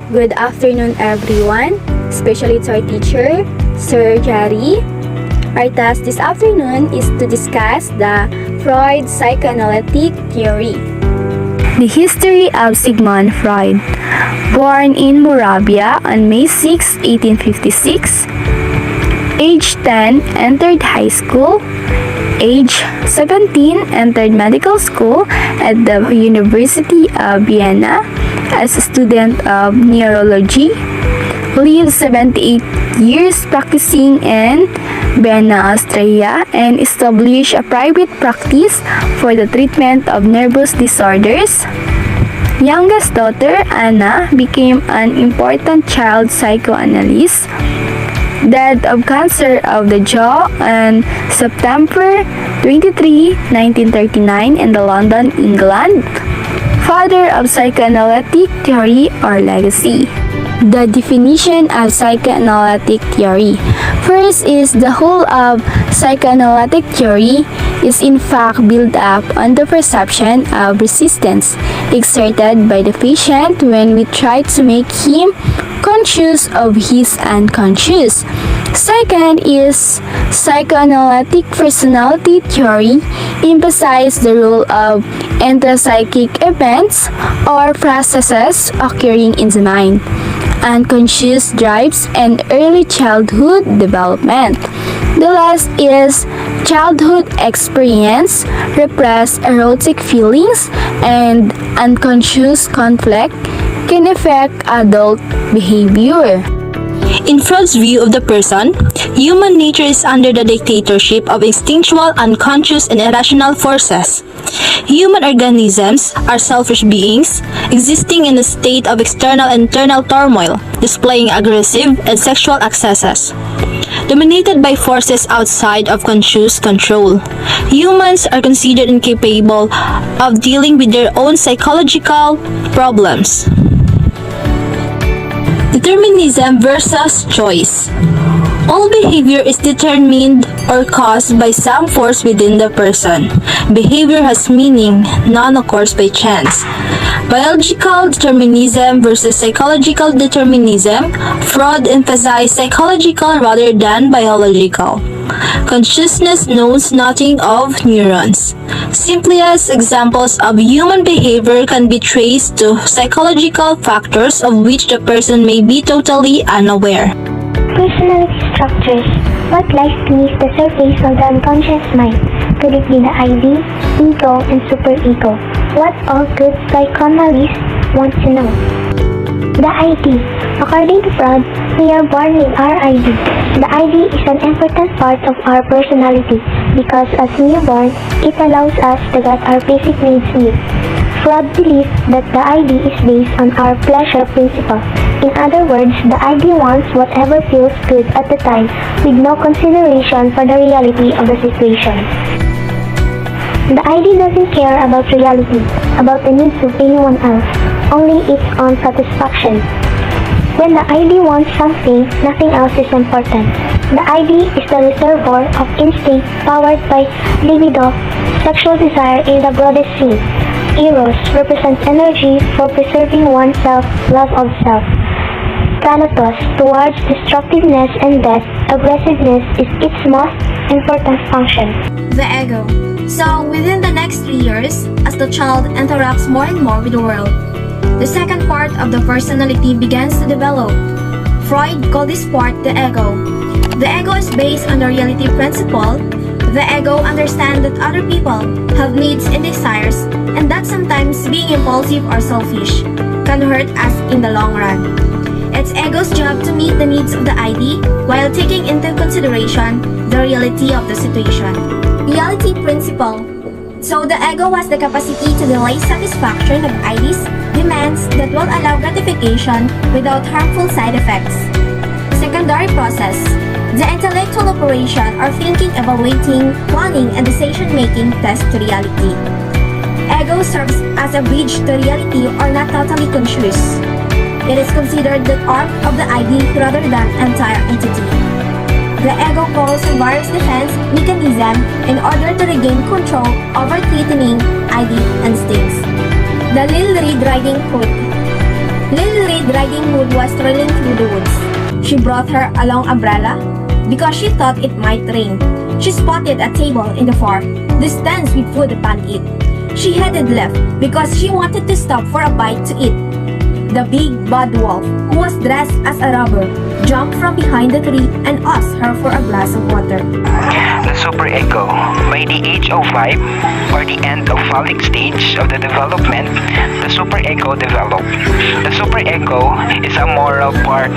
Good afternoon, everyone, especially to our teacher, Sir Jari. Our task this afternoon is to discuss the Freud psychoanalytic theory. The history of Sigmund Freud. Born in Moravia on May 6, 1856. Age 10, entered high school. Age 17, entered medical school at the University of Vienna as a student of neurology. Lived 78 years practicing in Vienna, Austria, and established a private practice for the treatment of nervous disorders. Youngest daughter, Anna, became an important child psychoanalyst. Died of cancer of the jaw on September 23, 1939 in London, England. Father of psychoanalytic theory or legacy. The definition of psychoanalytic theory. First is the whole of psychoanalytic theory is in fact built up on the perception of resistance exerted by the patient when we try to make him conscious of his unconscious. Second is psychoanalytic personality theory emphasizes the role of intrapsychic events or processes occurring in the mind, unconscious drives, and early childhood development. The last is childhood experience, repressed erotic feelings, and unconscious conflict can affect adult behavior. In Freud's view of the person, human nature is under the dictatorship of instinctual, unconscious, and irrational forces. Human organisms are selfish beings, existing in a state of external and internal turmoil, displaying aggressive and sexual excesses, dominated by forces outside of conscious control. Humans are considered incapable of dealing with their own psychological problems. Determinism versus choice. All behavior is determined or caused by some force within the person. Behavior has meaning, none occurs by chance. Biological determinism versus psychological determinism. Freud emphasized psychological rather than biological. Consciousness knows nothing of neurons. Simplest examples of human behavior can be traced to psychological factors of which the person may be totally unaware. Personality structures. What lies beneath the surface of the unconscious mind? Could it be the ID, ego, and superego? What all good psychoanalysts want to know. The ID. According to Freud, we are born with our ID. The ID is an important part of our personality because as newborn, it allows us to get our basic needs met. Freud believed that the ID is based on our pleasure principle. In other words, the ID wants whatever feels good at the time with no consideration for the reality of the situation. The ID doesn't care about reality, about the needs of anyone else, only its own satisfaction. When the ID wants something, nothing else is important. The ID is the reservoir of instinct powered by libido, sexual desire in the broadest sense. Eros represents energy for preserving oneself, love of self. Thanatos, towards destructiveness and death, aggressiveness is its most important function. The ego. So, within the next 3 years, as the child interacts more and more with the world, the second part of the personality begins to develop. Freud called this part the ego. The ego is based on the reality principle. The ego understands that other people have needs and desires, and that sometimes being impulsive or selfish can hurt us in the long run. It's ego's job to meet the needs of the ID while taking into consideration the reality of the situation. Reality principle. So the ego has the capacity to delay satisfaction of ID's demands that will allow gratification without harmful side effects. Secondary process. The intellectual operation or thinking, evaluating, planning, and decision-making test to reality. Ego serves as a bridge to reality or not totally conscious. It is considered the arm of the ID rather than entire entity. The ego calls various defense mechanisms in order to regain control over threatening ID instincts. The Little Red Riding Hood. Lily Reed Riding Hood was strolling through the woods. She brought her a long umbrella because she thought it might rain. She spotted a table in the far distance with food upon it. She headed left because she wanted to stop for a bite to eat. The big bad wolf, who was dressed as a robber, jumped from behind the tree and asked her for a glass of water. The superego. By the age of 5, or the end of phallic stage of the development, the superego developed. The superego is a moral part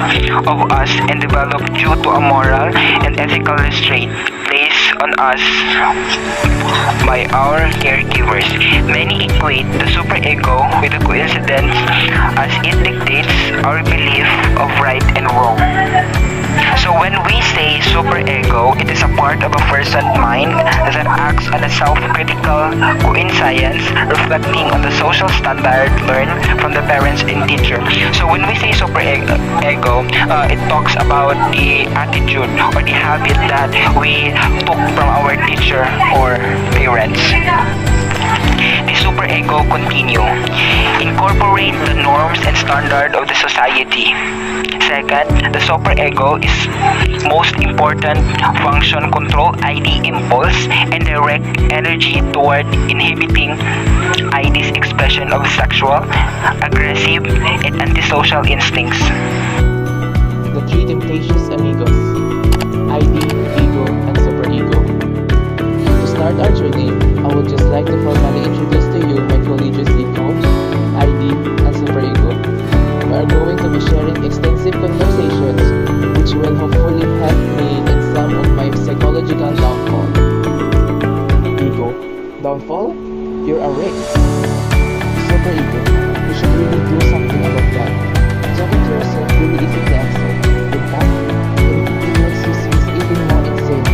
of us and developed due to a moral and ethical restraint placed on us by our caregivers. Many equate the superego with a coincidence as it dictates our belief of right and wrong. So when we say superego, it is a part of a person's mind that acts on a self-critical coincidence reflecting on the social standard learned from the parents and teacher. So when we say superego, it talks about the attitude or the habit that we took from our teacher or parents. The superego continue. Incorporate the norms and standard of the society. Second, the superego is most important function control ID impulse and direct energy toward inhibiting ID's expression of sexual, aggressive, and antisocial instincts. The three temptations amigos: ID, ego, and superego. To start our journey, I would just like to formally introduce to you my collegiate co-hosts, ID and superego. We are going to be sharing extensive conversations which will hopefully help me in some of my psychological downfall. Ego. Downfall? You're a wreck. Superego. You should really do something about that. Talking to yourself really isn't the answer. In fact, it makes you seem even more insane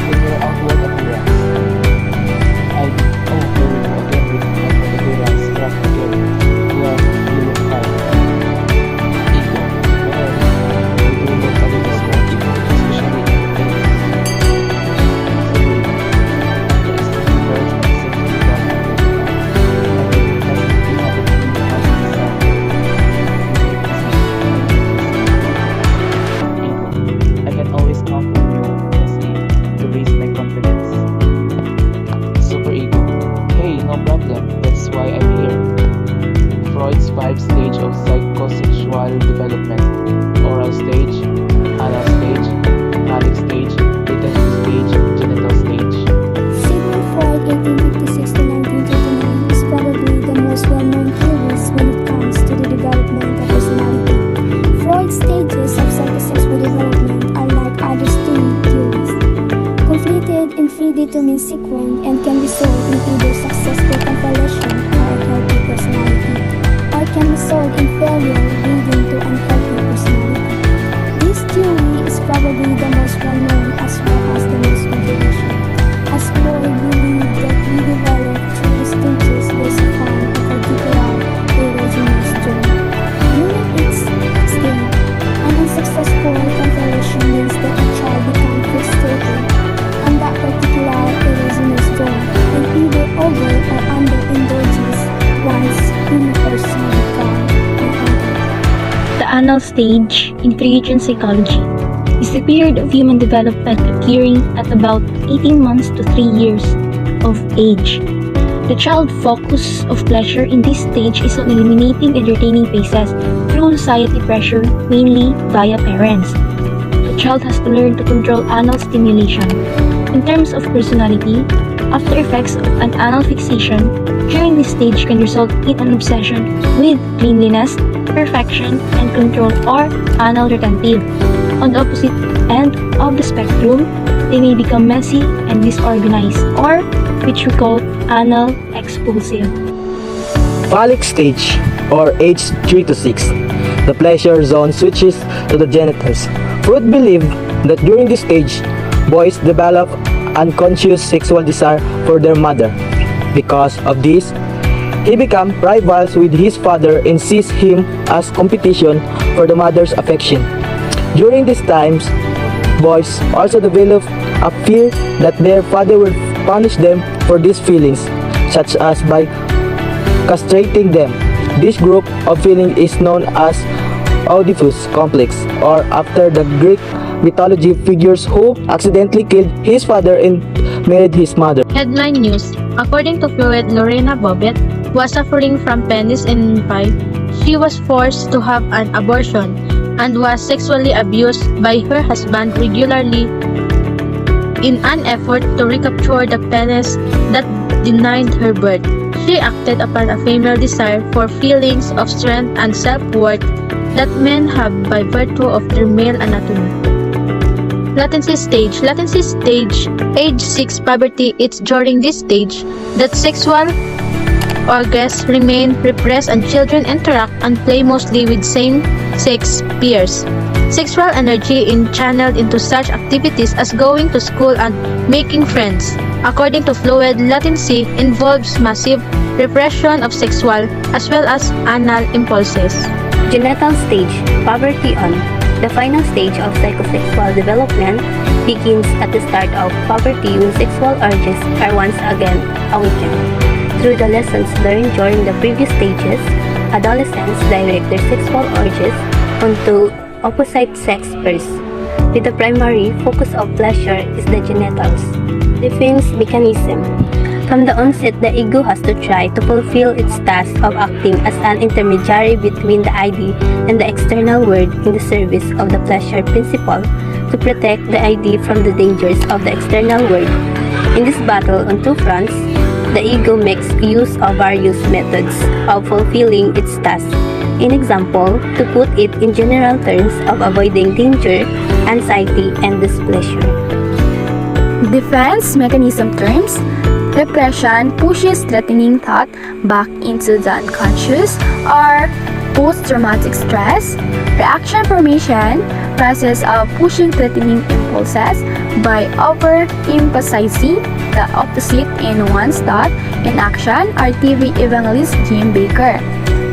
in your outward appearance. ID. Oh, here we go again with my appearance crap again. Well, you look fine. Ego. Well, you do look a little small, ego, especially in the face. Superego. The extended words are simply done and it doesn't really have a clue how to decide. Ego. I can always count on you, Leslie, to raise my confidence. Superego. Hey, no problem. That's why I'm here. Freud's 5 stage of psychosexual development: oral stage, anal stage, phallic stage, latency stage, genital stage. Sigmund Freud, 1856 to 1939, is probably the most well-known theorist when it comes to the development of personality. Freud's stages of psychosexual development are like other string theories, completed in 3-determined sequence and can result in either successful compilation or a healthy personality, or can result in failure leading to unhealthy personality. This theory is probably the most well-known as well as the most controversial, as Freud believed that we develop 3 stages based upon a particular erogenous zone. During its stage, an unsuccessful compilation means that a child becomes frustrated on that particular erogenous zone and either over or under indulges once he or she becomes an adult. The anal stage in Freudian psychology is the period of human development occurring at about 18 months to 3 years of age. The child focus of pleasure in this stage is on eliminating entertaining phases through society pressure, mainly via parents. The child has to learn to control anal stimulation. In terms of personality, after effects of an anal fixation during this stage can result in an obsession with cleanliness, perfection, and control, or anal retentive. On the opposite end of the spectrum, they may become messy and disorganized, or which we call anal expulsive. Phallic stage, or age 3 to 6. The pleasure zone switches to the genitals. Freud believed that during this stage, boys develop unconscious sexual desire for their mother. Because of this, he became rivals with his father and sees him as competition for the mother's affection. During these times, boys also develop a fear that their father will punish them for these feelings, such as by castrating them. This group of feeling is known as Oedipus complex, or after the Greek mythology figures who accidentally killed his father and married his mother. Headline news. According to Freud, Lorena Bobbitt was suffering from penis envy. She was forced to have an abortion and was sexually abused by her husband regularly in an effort to recapture the penis that denied her birth. She acted upon a female desire for feelings of strength and self-worth that men have by virtue of their male anatomy. Latency stage. Latency stage, age 6 puberty. It's during this stage that sexual urges remain repressed and children interact and play mostly with same-sex peers. Sexual energy is channeled into such activities as going to school and making friends. According to Freud, latency involves massive repression of sexual as well as anal impulses. Genital stage, puberty on. The final stage of psychosexual development begins at the start of puberty when sexual urges are once again awakened. Through the lessons learned during the previous stages, adolescents direct their sexual urges onto opposite sex first, with the primary focus of pleasure is the genitals. Defense mechanism. From the onset, the ego has to try to fulfill its task of acting as an intermediary between the ID and the external world in the service of the pleasure principle to protect the ID from the dangers of the external world. In this battle on two fronts, the ego makes use of various methods of fulfilling its task. In example, to put it in general terms of avoiding danger, anxiety, and displeasure. Defense mechanism terms. Repression pushes threatening thought back into the unconscious or post-traumatic stress. Reaction formation, process of pushing threatening impulses by overemphasizing the opposite in one's thought and action, or TV evangelist Jim Baker.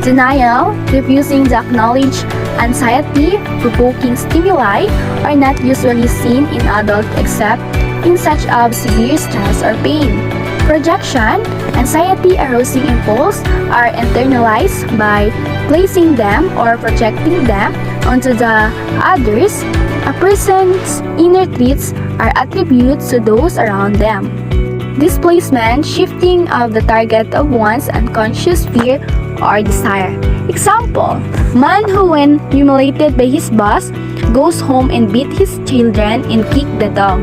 Denial, refusing to acknowledge anxiety-provoking stimuli are not usually seen in adults except in such of severe stress or pain. Projection, anxiety-arousing impulse are internalized by placing them or projecting them onto the others. A person's inner traits are attributes to those around them. Displacement, shifting of the target of one's unconscious fear or desire. Example, man who when humiliated by his boss goes home and beat his children and kick the dog.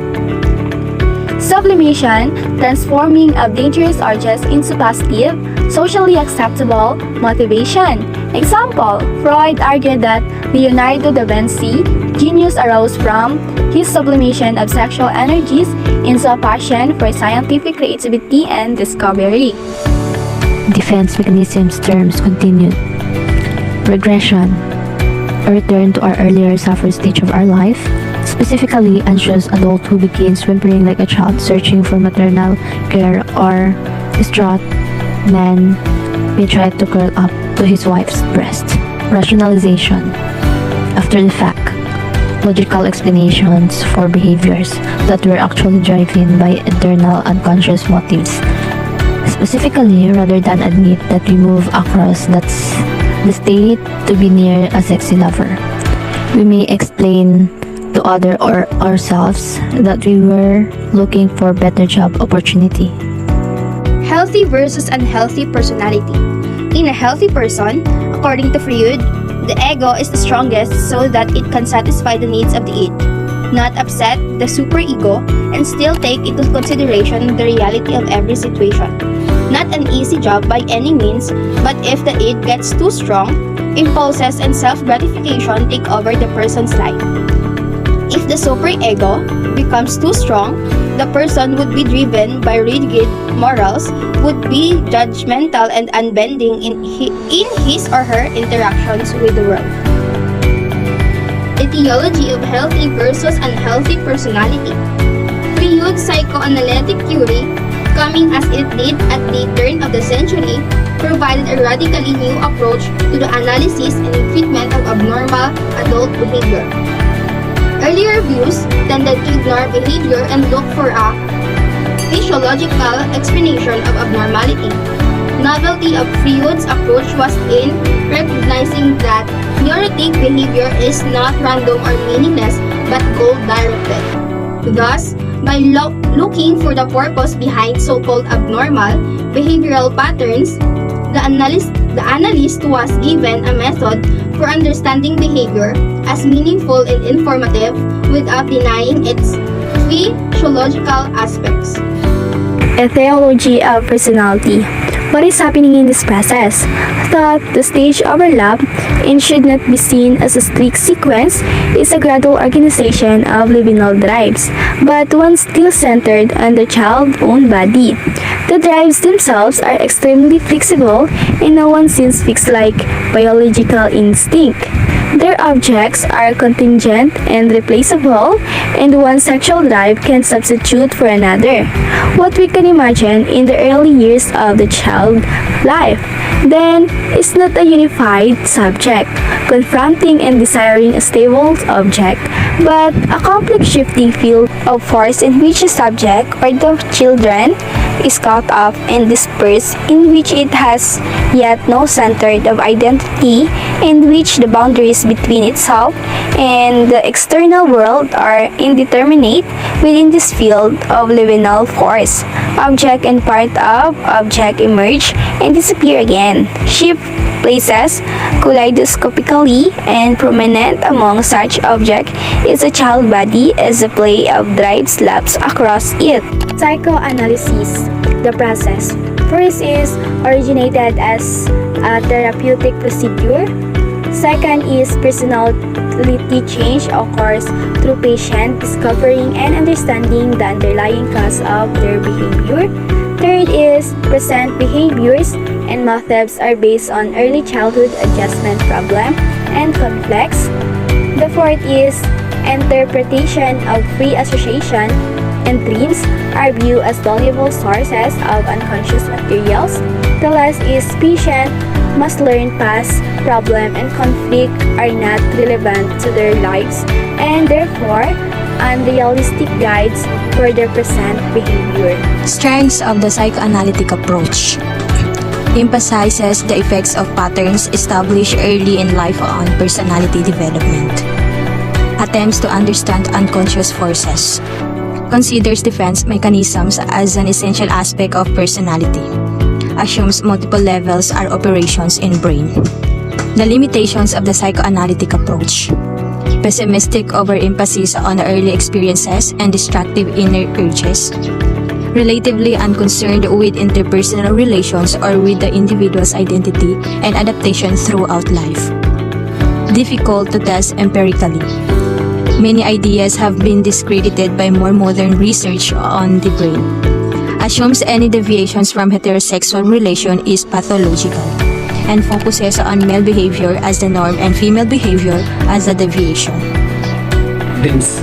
Sublimation, transforming of dangerous urges into positive, socially acceptable motivation. Example, Freud argued that Leonardo da Vinci genius arose from his sublimation of sexual energies into a passion for scientific creativity and discovery. Defense mechanisms terms continued. Regression, a return to our earlier suffer stage of our life. Specifically, anxious adult who begins whimpering like a child searching for maternal care, or distraught man may try to curl up to his wife's breast. Rationalization, after the fact, logical explanations for behaviors that were actually driven by internal unconscious motives. Specifically, rather than admit that we move across the state to be near a sexy lover, we may explain to other or ourselves that we were looking for better job opportunity. Healthy versus unhealthy personality. In a healthy person, according to Freud, the ego is the strongest so that it can satisfy the needs of the id, not upset the superego, and still take into consideration the reality of every situation. Not an easy job by any means, but if the id gets too strong, impulses and self-gratification take over the person's life. If the superego becomes too strong, the person would be driven by rigid morals, would be judgmental and unbending in his or her interactions with the world. Etiology of healthy versus unhealthy personality. Freud's psychoanalytic theory, coming as it did at the turn of the century, provided a radically new approach to the analysis and treatment of abnormal adult behavior. Earlier views tended to ignore behavior and look for a physiological explanation of abnormality. novelty of Freud's approach was in recognizing that neurotic behavior is not random or meaningless, but goal-directed. Thus, by looking for the purpose behind so-called abnormal behavioral patterns, the analyst was given a method for understanding behavior as meaningful and informative without denying its physiological aspects. A theology of personality. What is happening in this process? Thought, the stage overlap, and should not be seen as a strict sequence, is a gradual organization of libidinal drives, but one still centered on the child's own body. The drives themselves are extremely flexible, and no one seems fixed like biological instinct. Their objects are contingent and replaceable, and one sexual drive can substitute for another. What we can imagine in the early years of the child life, then, is not a unified subject, confronting and desiring a stable object, but a complex shifting field of force in which the subject or the children is caught up and dispersed, in which it has yet no center of identity, in which the boundaries between itself and the external world are indeterminate within this field of libidinal force. Object and part of object emerge and disappear again. Shift places kaleidoscopically, and prominent among such object is a child body as the play of drives laps across it. Psychoanalysis, the process. First is originated as a therapeutic procedure. Second is personality change occurs through patient discovering and understanding the underlying cause of their behavior. Third is present behaviors and methods are based on early childhood adjustment problem and conflicts. The fourth is interpretation of free association and dreams are viewed as valuable sources of unconscious materials. The last is patient must learn past problem and conflict are not relevant to their lives and therefore unrealistic guides for their present behavior. Strengths of the psychoanalytic approach. Emphasizes the effects of patterns established early in life on personality development. Attempts to understand unconscious forces. Considers defense mechanisms as an essential aspect of personality. Assumes multiple levels are operations in brain. The limitations of the psychoanalytic approach. Pessimistic overemphasis on early experiences and destructive inner urges. Relatively unconcerned with interpersonal relations or with the individual's identity and adaptation throughout life. Difficult to test empirically. Many ideas have been discredited by more modern research on the brain. Assumes any deviations from heterosexual relation is pathological and focuses on male behavior as the norm and female behavior as a deviation. Dreams.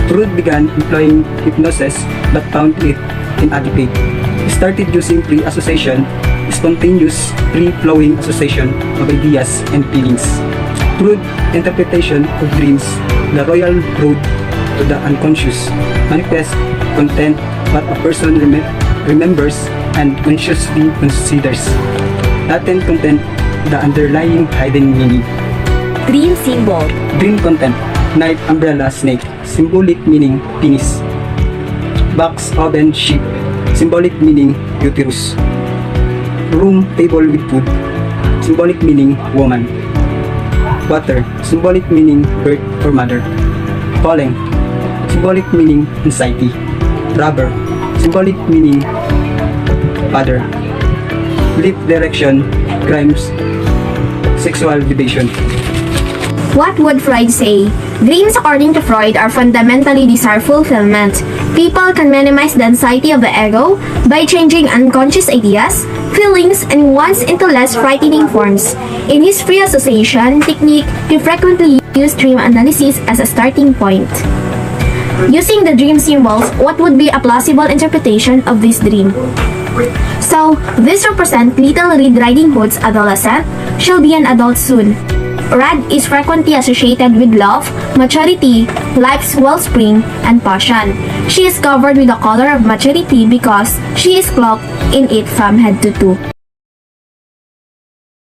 Freud began employing hypnosis but found it inadequate. He started using pre-association, spontaneous, free-flowing association of ideas and feelings. Freud's interpretation of dreams, the royal road to the unconscious, manifest content what a person remembers and consciously considers. Latent content, the underlying hidden meaning. Dream symbol. Dream content, knife, umbrella, snake, symbolic meaning penis. Box, oven, sheep, symbolic meaning uterus. Room, table with food, symbolic meaning woman. Water, symbolic meaning birth or mother. Falling, symbolic meaning anxiety. Rubber, symbolic meaning father. Leap direction, crimes, sexual deviation. What would Freud say? Dreams, according to Freud, are fundamentally desire fulfillment. People can minimize the anxiety of the ego by changing unconscious ideas, feelings, and wants into less frightening forms. In his free association technique, he frequently used dream analysis as a starting point. Using the dream symbols, what would be a plausible interpretation of this dream? So, this represents little Red Riding Hood's adolescent. She'll be an adult soon. Red is frequently associated with love, maturity, life's wellspring, and passion. She is covered with the color of maturity because she is cloaked in it from head to toe.